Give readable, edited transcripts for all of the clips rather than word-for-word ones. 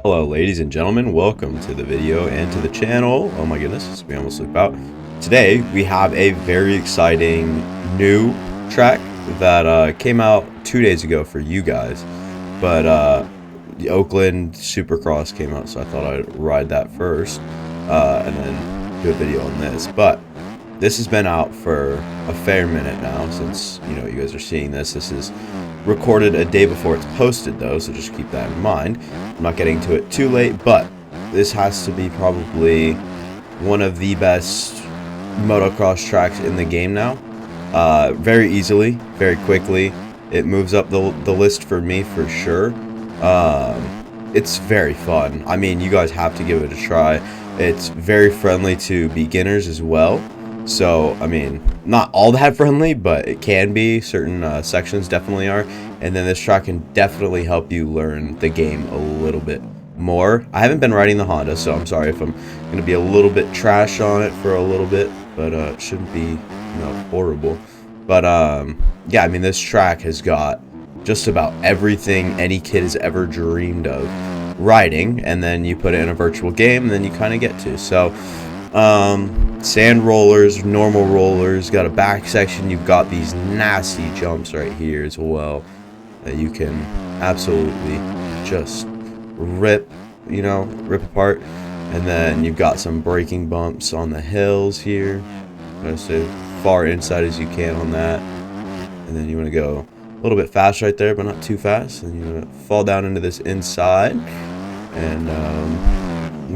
Hello ladies and gentlemen, welcome to the video and to the channel. Oh my goodness, we almost sleep out. Today we have a very exciting new track that came out 2 days ago for you guys. But the Oakland Supercross came out, so I thought I'd ride that first and then do a video on this. But this has been out for a fair minute now since, you guys are seeing this. This is recorded a day before it's posted though, so just keep that in mind. I'm not getting to it too late, but this has to be probably one of the best motocross tracks in the game now. Very easily, very quickly. It moves up the list for me for sure. It's very fun. I mean, you guys have to give it a try. It's very friendly to beginners as well. So, I mean, not all that friendly, but it can be. Certain sections definitely are. And then this track can definitely help you learn the game a little bit more. I haven't been riding the Honda, so I'm sorry if I'm going to be a little bit trash on it for a little bit. But it shouldn't be, horrible. But, yeah, I mean, this track has got just about everything any kid has ever dreamed of riding. And then you put it in a virtual game, and then you kind of get to. So, sand rollers, normal rollers, got a back section. You've got these nasty jumps right here as well that you can absolutely just rip apart. And then you've got some braking bumps on the hills here. As far inside as you can on that. And then you want to go a little bit fast right there, but not too fast. And you want to fall down into this inside and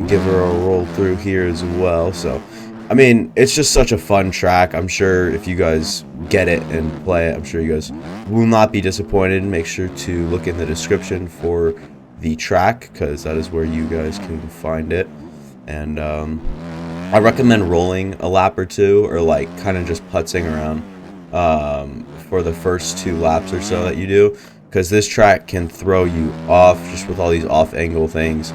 give her a roll through here as well. So I mean, it's just such a fun track. I'm sure if you guys get it and play it, I'm sure you guys will not be disappointed. Make sure to look in the description for the track, because that is where you guys can find it. And I recommend rolling a lap or two, or like kind of just putzing around for the first 2 laps or so that you do, because this track can throw you off just with all these off-angle things.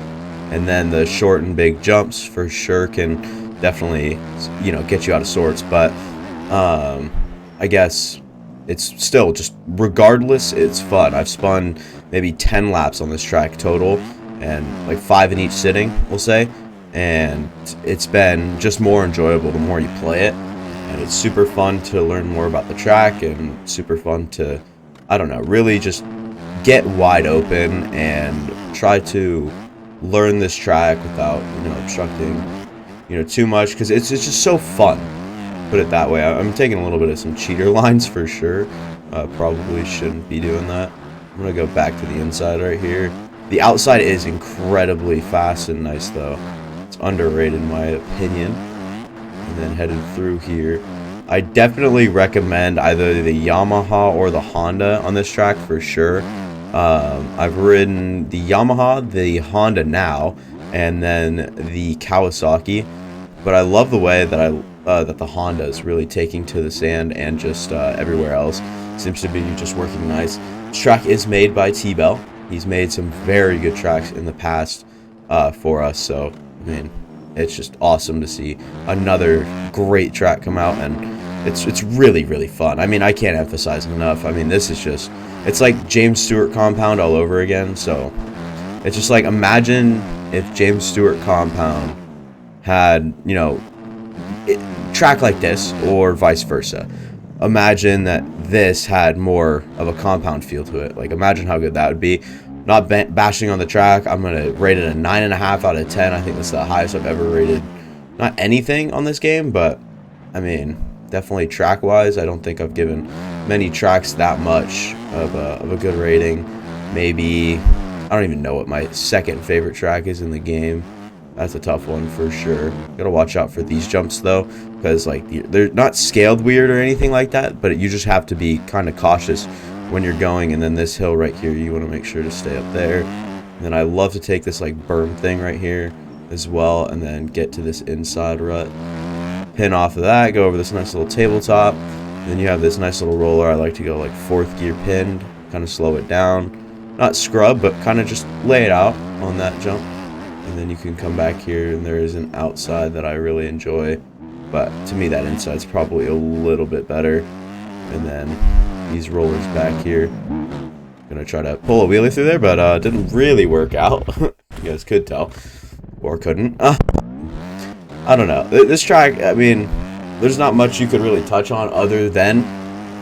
And then the short and big jumps for sure can definitely get you out of sorts. But I guess it's still just, regardless, it's fun. I've spun maybe 10 laps on this track total, and like 5 in each sitting, we'll say, and it's been just more enjoyable the more you play it. And it's super fun to learn more about the track, and super fun to, I don't know, really just get wide open and try to learn this track without obstructing too much, because it's just so fun, put it that way. I'm taking a little bit of some cheater lines for sure. Probably shouldn't be doing that. I'm gonna go back to the inside right here. The outside is incredibly fast and nice though. It's underrated in my opinion. And then headed through here, I definitely recommend either the Yamaha or the Honda on this track for sure. I've ridden the Yamaha, the Honda now, and then the Kawasaki, but I love the way that that the Honda is really taking to the sand and just everywhere else. Seems to be just working nice. This track is made by T-Bell. He's made some very good tracks in the past for us, so I mean, it's just awesome to see another great track come out, and it's really fun. I mean, I can't emphasize enough. I mean, this is just, it's like James Stewart Compound all over again. So it's just like, imagine if James Stewart Compound had, track like this, or vice versa. Imagine that this had more of a compound feel to it. Like, imagine how good that would be. Not bashing on the track. I'm going to rate it a 9.5 out of 10. I think that's the highest I've ever rated, not anything on this game, but I mean, definitely track-wise, I don't think I've given many tracks that much of a good rating. Maybe, I don't even know what my second favorite track is in the game. That's a tough one for sure. Gotta watch out for these jumps though, because like they're not scaled weird or anything like that, but you just have to be kind of cautious when you're going. And then this hill right here, you want to make sure to stay up there. And then I love to take this like berm thing right here as well, and then get to this inside rut, pin off of that, go over this nice little tabletop. Then you have this nice little roller. I like to go like 4th gear pinned, kind of slow it down, not scrub, but kind of just lay it out on that jump. And then you can come back here, and there is an outside that I really enjoy, but to me that inside's probably a little bit better. And then these rollers back here, gonna try to pull a wheelie through there, but didn't really work out. You guys could tell. Or couldn't. I don't know. This track, I mean, there's not much you could really touch on other than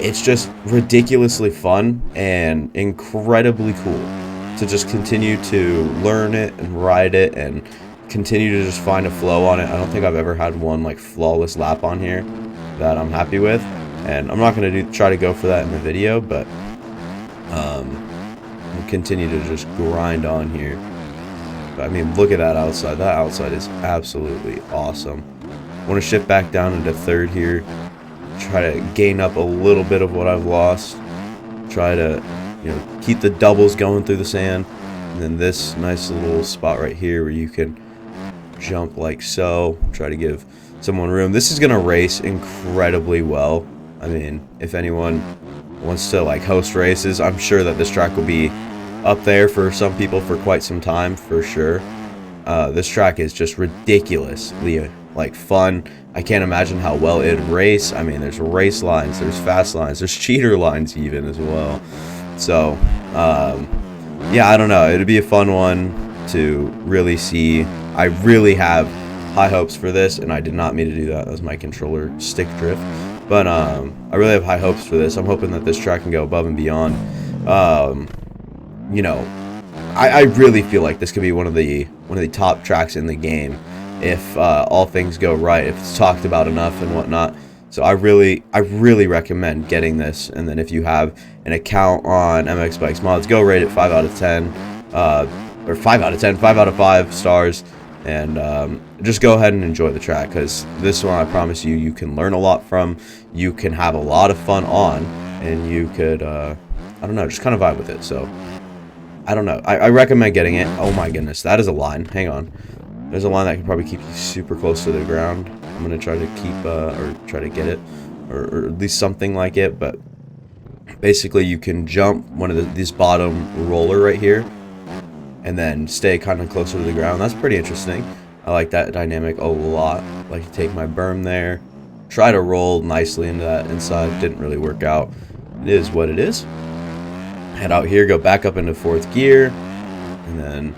it's just ridiculously fun and incredibly cool to just continue to learn it and ride it and continue to just find a flow on it. I don't think I've ever had one like flawless lap on here that I'm happy with, and I'm not going to try to go for that in the video, but we'll continue to just grind on here. But, I mean, look at that outside. That outside is absolutely awesome. I want to shift back down into third here, try to gain up a little bit of what I've lost, try to, you know, keep the doubles going through the sand, and then this nice little spot right here where you can jump like so, try to give someone room. This is gonna race incredibly well. I mean, if anyone wants to like host races, I'm sure that this track will be up there for some people for quite some time, for sure. This track is just ridiculously like fun. I can't imagine how well it'd race. I mean, there's race lines, there's fast lines, there's cheater lines even as well. So yeah, I don't know, it'd be a fun one to really see. I really have high hopes for this, and I did not mean to do that. That was my controller stick drift. But I really have high hopes for this. I'm hoping that this track can go above and beyond. You know, I really feel like this could be one of the top tracks in the game if all things go right, if it's talked about enough and whatnot. So I really recommend getting this. And then if you have an account on MX Bikes Mods, go rate it 5 out of 10, or 5 out of 10, 5 out of 5 stars, and just go ahead and enjoy the track, because this one, I promise you, you can learn a lot from, you can have a lot of fun on, and you could, I don't know, just kind of vibe with it. So I don't know, I recommend getting it. Oh my goodness, that is a line. Hang on. There's a line that can probably keep you super close to the ground. I'm going to try to keep, or try to get it, or at least something like it. But basically, you can jump one of these bottom roller right here, and then stay kind of closer to the ground. That's pretty interesting. I like that dynamic a lot. I like to take my berm there, try to roll nicely into that inside. Didn't really work out. It is what it is. Head out here, go back up into fourth gear, and then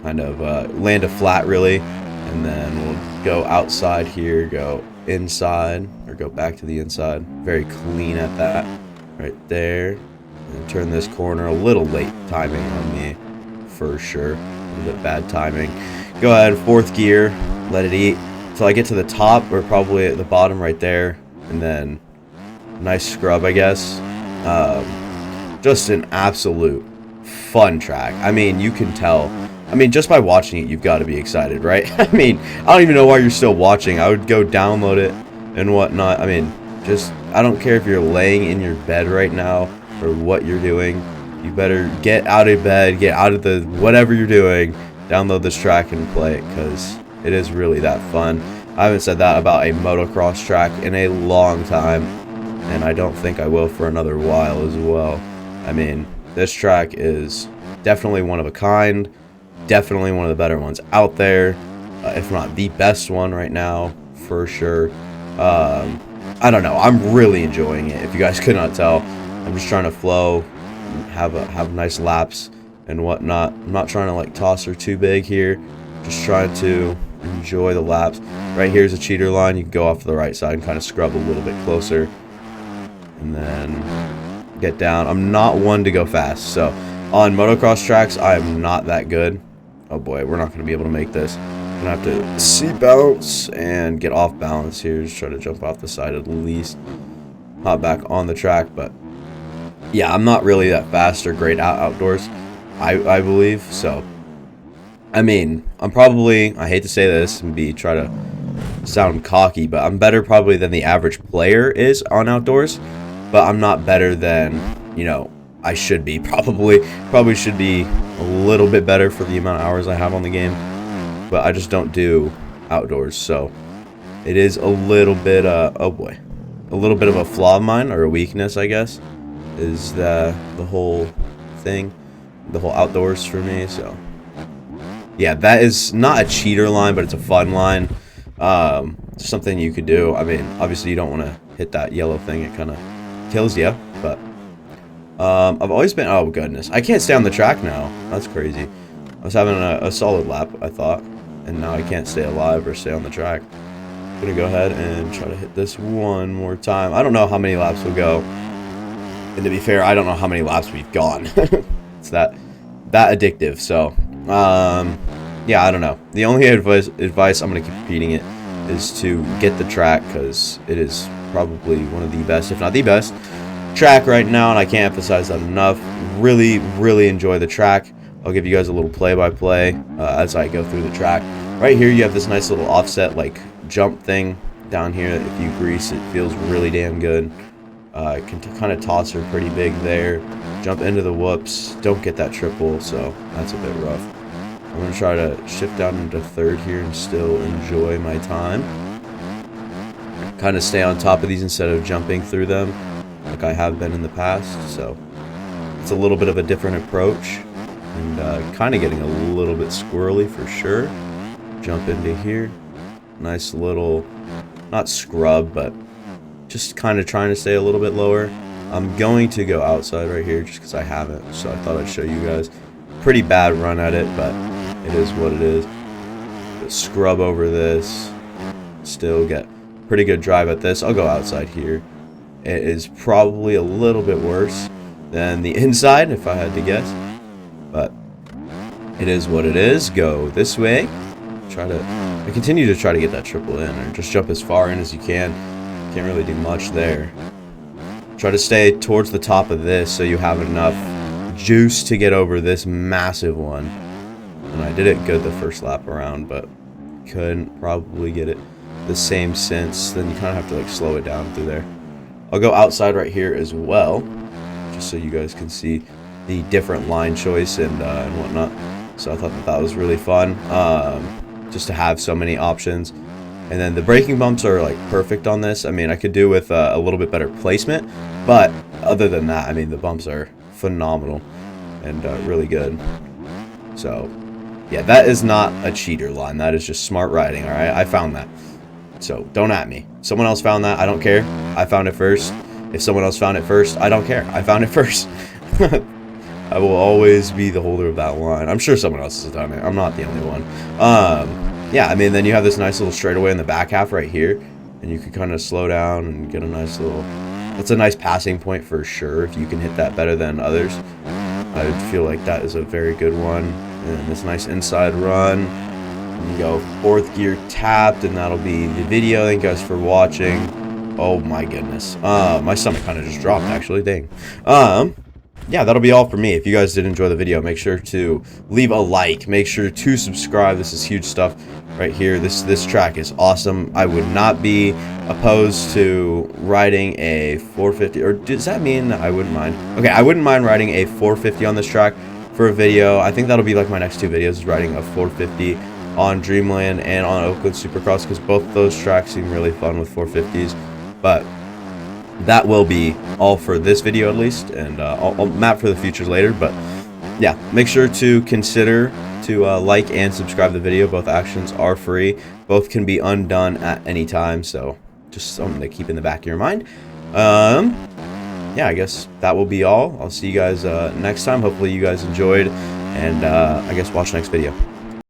kind of land a flat really, and then we'll go outside here, go inside, or go back to the inside. Very clean at that right there, and turn this corner. A little late timing on me for sure, a little bit bad timing. Go ahead, fourth gear, let it eat till I get to the top, or probably at the bottom right there, and then nice scrub, I guess. Just an absolute fun track. I mean, you can tell. I mean, just by watching it, you've got to be excited, right? I mean, I don't even know why you're still watching. I would go download it and whatnot. I mean, just, I don't care if you're laying in your bed right now or what you're doing. You better get out of bed, get out of the whatever you're doing, download this track and play it, because it is really that fun. I haven't said that about a motocross track in a long time, and I don't think I will for another while as well. I mean, this track is definitely one of a kind. Definitely one of the better ones out there, if not the best one right now, for sure. I don't know, I'm really enjoying it. If you guys could not tell, I'm just trying to flow, have nice laps and whatnot. I'm not trying to like toss her too big here, just trying to enjoy the laps. Right here's a cheater line. You can go off to the right side and kind of scrub a little bit closer, and then get down. I'm not one to go fast, so on motocross tracks, I am not that good. Oh boy, we're not going to be able to make this. I'm going to have to seat bounce and get off balance here. Just try to jump off the side at least. Hop back on the track, but yeah, I'm not really that fast or great outdoors, I believe. So, I mean, I'm probably, I hate to say this and try to sound cocky, but I'm better probably than the average player is on outdoors. But I'm not better than, you know, I should be. Probably should be a little bit better for the amount of hours I have on the game, but I just don't do outdoors, so it is a little bit oh boy, a little bit of a flaw of mine, or a weakness, I guess, is the whole thing, the whole outdoors for me. So yeah, that is not a cheater line, but it's a fun line. Something you could do. I mean, obviously you don't want to hit that yellow thing, it kind of kills you, but I've always been, oh goodness, I can't stay on the track now. That's crazy. I was having a solid lap, I thought, and now I can't stay alive or stay on the track. I'm gonna go ahead and try to hit this one more time. I don't know how many laps we'll go, and to be fair, I don't know how many laps we've gone. It's that addictive. So yeah, I don't know. The only advice I'm gonna keep repeating it is to get the track, because it is probably one of the best, if not the best track right now, and I can't emphasize that enough. Really enjoy the track. I'll give you guys a little play-by-play as I go through the track. Right here you have this nice little offset like jump thing down here. If you grease, it feels really damn good. Can kind of toss her pretty big there. Jump into the whoops. Don't get that triple, so that's a bit rough. I'm going to try to shift down into third here and still enjoy my time. Kind of stay on top of these instead of jumping through them like I have been in the past. So it's a little bit of a different approach, and kind of getting a little bit squirrely for sure. Jump into here. Nice little, not scrub, but just kind of trying to stay a little bit lower. I'm going to go outside right here just because I haven't, so I thought I'd show you guys. Pretty bad run at it, but it is what it is. Scrub over this. Still get pretty good drive at this. I'll go outside here. It is probably a little bit worse than the inside, if I had to guess. But it is what it is. Go this way. I continue to try to get that triple in, or just jump as far in as you can. Can't really do much there. Try to stay towards the top of this so you have enough juice to get over this massive one. And I did it good the first lap around, but couldn't probably get it the same since. Then you kind of have to like slow it down through there. I'll go outside right here as well, just so you guys can see the different line choice and whatnot. So I thought that was really fun, just to have so many options. And then the braking bumps are like perfect on this. I mean, I could do with a little bit better placement, but other than that, I mean, the bumps are phenomenal and really good. So yeah, that is not a cheater line. That is just smart riding. All right, I found that. So don't at me. Someone else found that. I don't care. I found it first. If someone else found it first, I don't care. I found it first. I will always be the holder of that line. I'm sure someone else has done it. I'm not the only one. Yeah, I mean, then you have this nice little straightaway in the back half right here, and you can kind of slow down and get a nice little... That's a nice passing point for sure. If you can hit that better than others, I would feel like that is a very good one. And this nice inside run. You go fourth gear tapped, and that'll be the video. Thank you guys for watching. Oh my goodness. My stomach kind of just dropped, actually. Dang. Yeah, that'll be all for me. If you guys did enjoy the video, make sure to leave a like. Make sure to subscribe. This is huge stuff right here. This track is awesome. I would not be opposed to riding a 450, or does that mean I wouldn't mind? Okay, I wouldn't mind riding a 450 on this track for a video. I think that'll be like my next two videos, is riding a 450 on Dreamland and on Oakland Supercross, because both those tracks seem really fun with 450s. But that will be all for this video at least, and I'll map for the future later. But yeah, make sure to consider to like and subscribe to the video. Both actions are free. Both can be undone at any time, so just something to keep in the back of your mind. Yeah, I guess that will be all. I'll see you guys next time. Hopefully you guys enjoyed, and I guess watch next video.